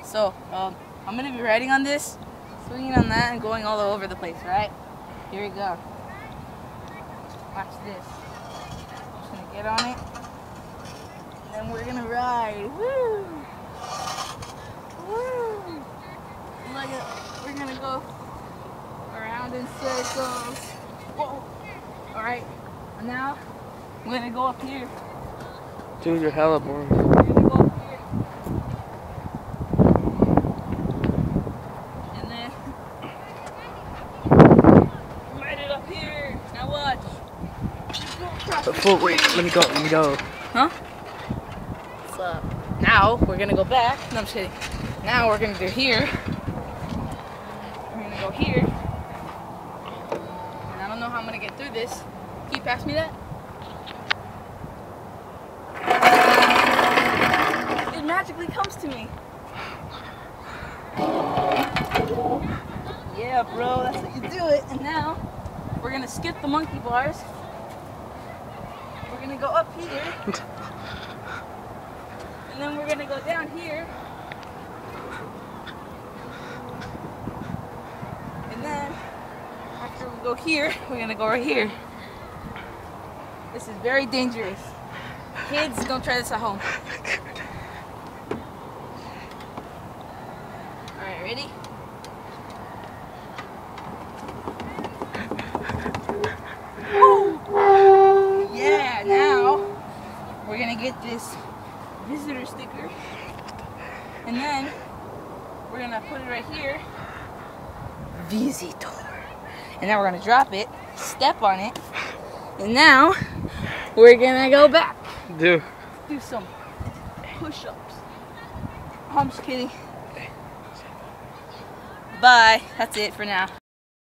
So, I'm gonna be riding on this, swinging on that, and going all over the place, right? Here we go. Watch this. I'm just gonna get on it, and then we're gonna ride. Woo! Woo! Look at, we're gonna go around in circles. Whoa! Alright, now I'm gonna go up here. Dude, you're hella boring. We're gonna go up here. And then ride it up here. Now watch. Wait, let me go. Huh? So now we're gonna go back. No, I'm just kidding. Now we're gonna do here. We're gonna go here. And I don't know how I'm gonna get through this. Can you pass me that? It magically comes to me. Yeah, bro, that's how you do it. And now we're gonna skip the monkey bars. We're gonna go up here. And then we're gonna go down here. And then after we go here, we're gonna go right here. This is very dangerous. Kids, don't try this at home. Alright, ready? Woo! Yeah, now we're gonna get this visitor sticker. And then we're gonna put it right here. Visitor. And now we're gonna drop it, step on it, and now we're gonna go back. Do some push-ups. I'm just kidding. Bye. That's it for now.